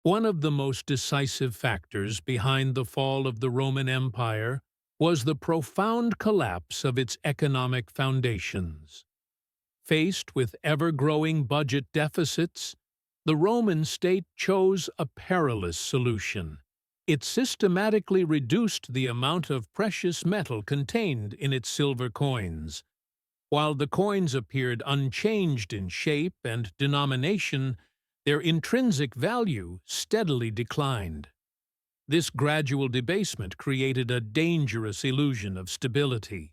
One of the most decisive factors behind the fall of the Roman Empire was the profound collapse of its economic foundations. Faced with ever-growing budget deficits, the Roman state chose a perilous solution. It systematically reduced the amount of precious metal contained in its silver coins. While the coins appeared unchanged in shape and denomination, their intrinsic value steadily declined. This gradual debasement created a dangerous illusion of stability.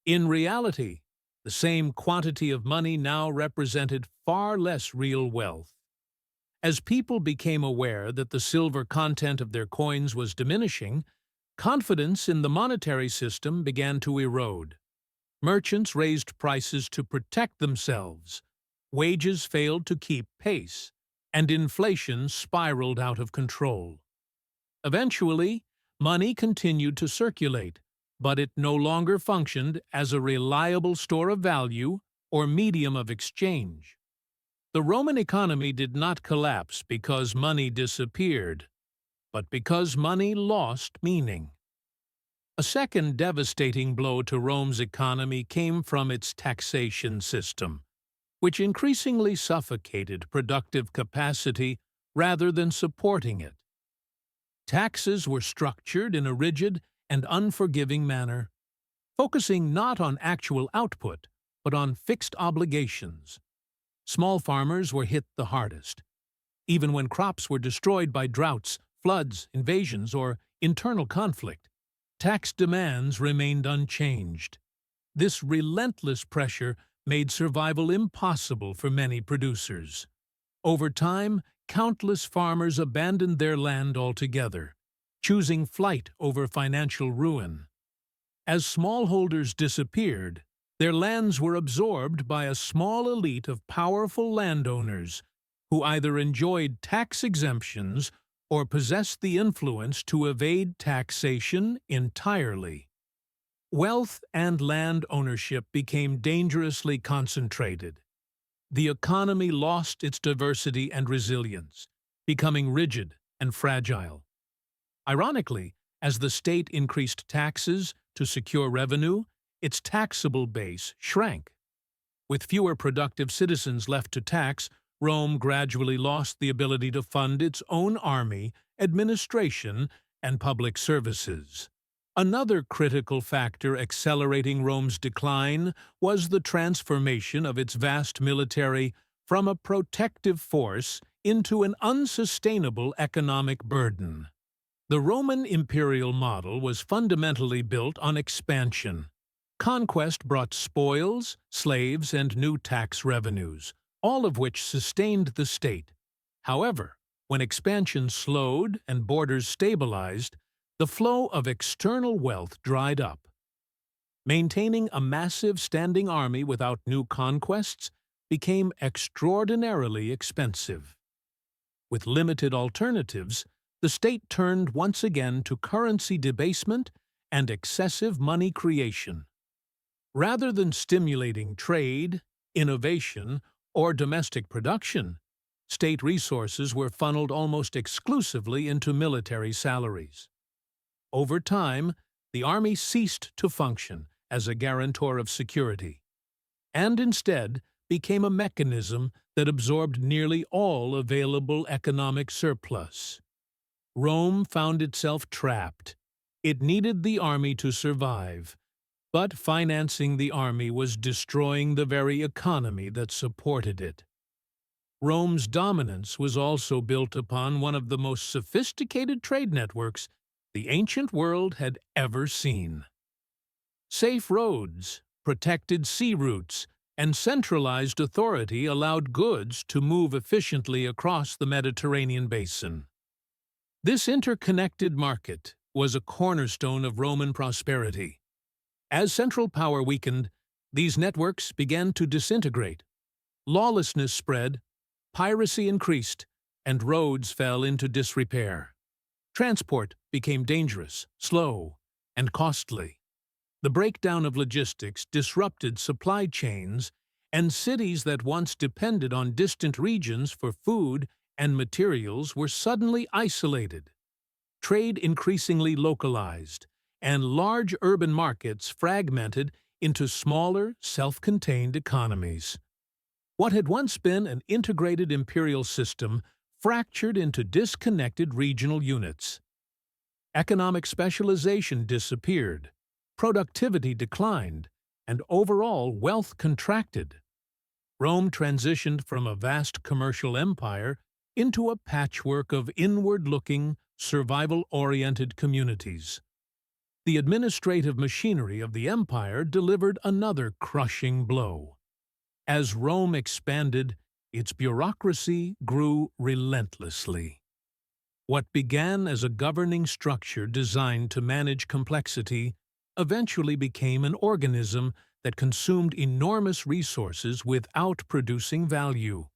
In reality, the same quantity of money now represented far less real wealth. As people became aware that the silver content of their coins was diminishing, confidence in the monetary system began to erode. Merchants raised prices to protect themselves, wages failed to keep pace, and inflation spiraled out of control. Eventually, money continued to circulate, but it no longer functioned as a reliable store of value or medium of exchange. The Roman economy did not collapse because money disappeared, but because money lost meaning. A second devastating blow to Rome's economy came from its taxation system, which increasingly suffocated productive capacity rather than supporting it. Taxes were structured in a rigid and unforgiving manner, focusing not on actual output, but on fixed obligations. Small farmers were hit the hardest. Even when crops were destroyed by droughts, floods, invasions, or internal conflict, tax demands remained unchanged. This relentless pressure made survival impossible for many producers. Over time, countless farmers abandoned their land altogether, choosing flight over financial ruin. As smallholders disappeared, their lands were absorbed by a small elite of powerful landowners who either enjoyed tax exemptions or possessed the influence to evade taxation entirely. Wealth and land ownership became dangerously concentrated. The economy lost its diversity and resilience, becoming rigid and fragile. Ironically, as the state increased taxes to secure revenue, its taxable base shrank. With fewer productive citizens left to tax, Rome gradually lost the ability to fund its own army, administration, and public services. Another critical factor accelerating Rome's decline was the transformation of its vast military from a protective force into an unsustainable economic burden. The Roman imperial model was fundamentally built on expansion. Conquest brought spoils, slaves, and new tax revenues, all of which sustained the state. However, when expansion slowed and borders stabilized, the flow of external wealth dried up. Maintaining a massive standing army without new conquests became extraordinarily expensive. With limited alternatives, the state turned once again to currency debasement and excessive money creation. Rather than stimulating trade, innovation, or domestic production, state resources were funneled almost exclusively into military salaries. Over time, the army ceased to function as a guarantor of security, and instead became a mechanism that absorbed nearly all available economic surplus. Rome found itself trapped. It needed the army to survive, but financing the army was destroying the very economy that supported it. Rome's dominance was also built upon one of the most sophisticated trade networks the ancient world had ever seen. Safe roads, protected sea routes, and centralized authority allowed goods to move efficiently across the Mediterranean basin. This interconnected market was a cornerstone of Roman prosperity. As central power weakened, these networks began to disintegrate. Lawlessness spread, piracy increased, and roads fell into disrepair. Transport became dangerous, slow, and costly. The breakdown of logistics disrupted supply chains, and cities that once depended on distant regions for food and materials were suddenly isolated, trade increasingly localized, and large urban markets fragmented into smaller, self-contained economies. What had once been an integrated imperial system fractured into disconnected regional units. Economic specialization disappeared, productivity declined, and overall wealth contracted. Rome transitioned from a vast commercial empire into a patchwork of inward-looking, survival-oriented communities. The administrative machinery of the empire delivered another crushing blow. As Rome expanded, its bureaucracy grew relentlessly. What began as a governing structure designed to manage complexity eventually became an organism that consumed enormous resources without producing value.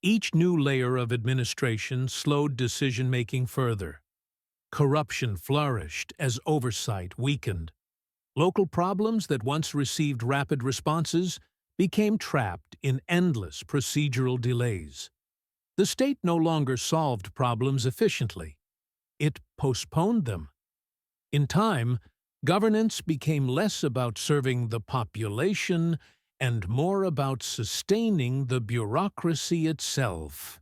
Each new layer of administration slowed decision-making further. Corruption flourished as oversight weakened. Local problems that once received rapid responses became trapped in endless procedural delays. The state no longer solved problems efficiently. It postponed them. In time, governance became less about serving the population and more about sustaining the bureaucracy itself.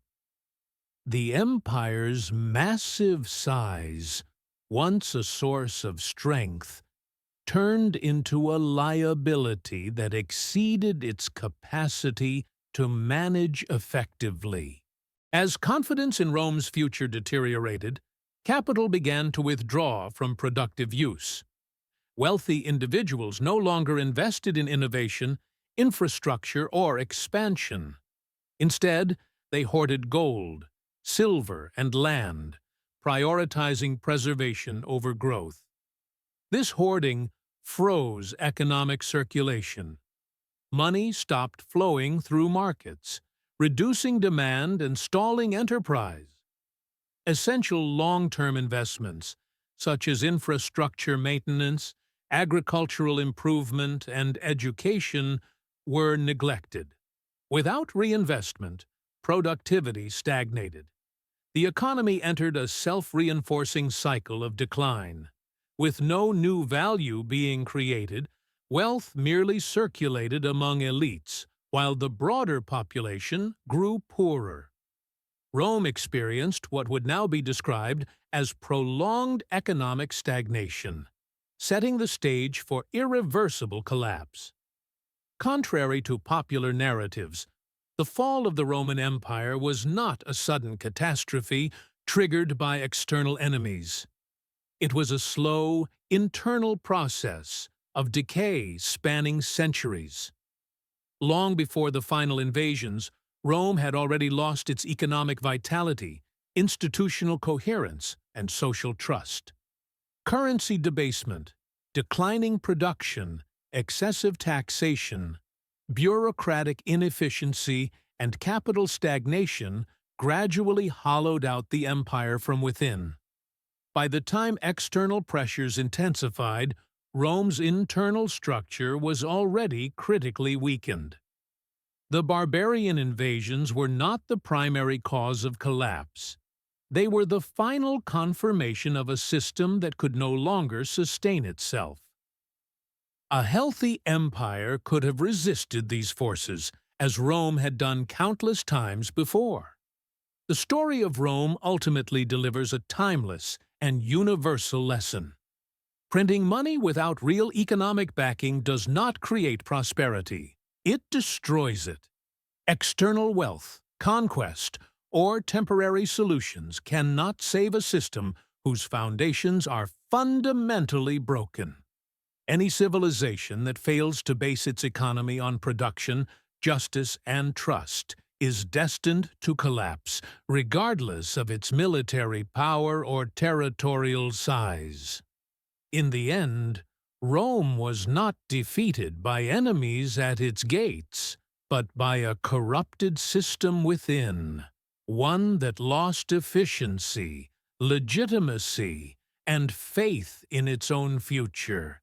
The empire's massive size, once a source of strength, turned into a liability that exceeded its capacity to manage effectively. As confidence in Rome's future deteriorated, capital began to withdraw from productive use. Wealthy individuals no longer invested in innovation, infrastructure, or expansion. Instead, they hoarded gold, silver, and land, prioritizing preservation over growth. This hoarding froze economic circulation. Money stopped flowing through markets, reducing demand and stalling enterprise. Essential long-term investments, such as infrastructure maintenance, agricultural improvement, and education, were neglected. Without reinvestment, productivity stagnated. The economy entered a self-reinforcing cycle of decline. With no new value being created, wealth merely circulated among elites, while the broader population grew poorer. Rome experienced what would now be described as prolonged economic stagnation, setting the stage for irreversible collapse. Contrary to popular narratives, the fall of the Roman Empire was not a sudden catastrophe triggered by external enemies. It was a slow, internal process of decay spanning centuries. Long before the final invasions, Rome had already lost its economic vitality, institutional coherence, and social trust. Currency debasement, declining production, excessive taxation, bureaucratic inefficiency, and capital stagnation gradually hollowed out the empire from within. By the time external pressures intensified, Rome's internal structure was already critically weakened. The barbarian invasions were not the primary cause of collapse. They were the final confirmation of a system that could no longer sustain itself. A healthy empire could have resisted these forces, as Rome had done countless times before. The story of Rome ultimately delivers a timeless and universal lesson. Printing money without real economic backing does not create prosperity. It destroys it. External wealth, conquest, or temporary solutions cannot save a system whose foundations are fundamentally broken. Any civilization that fails to base its economy on production, justice, and trust is destined to collapse, regardless of its military power or territorial size. In the end, Rome was not defeated by enemies at its gates, but by a corrupted system within, one that lost efficiency, legitimacy, and faith in its own future.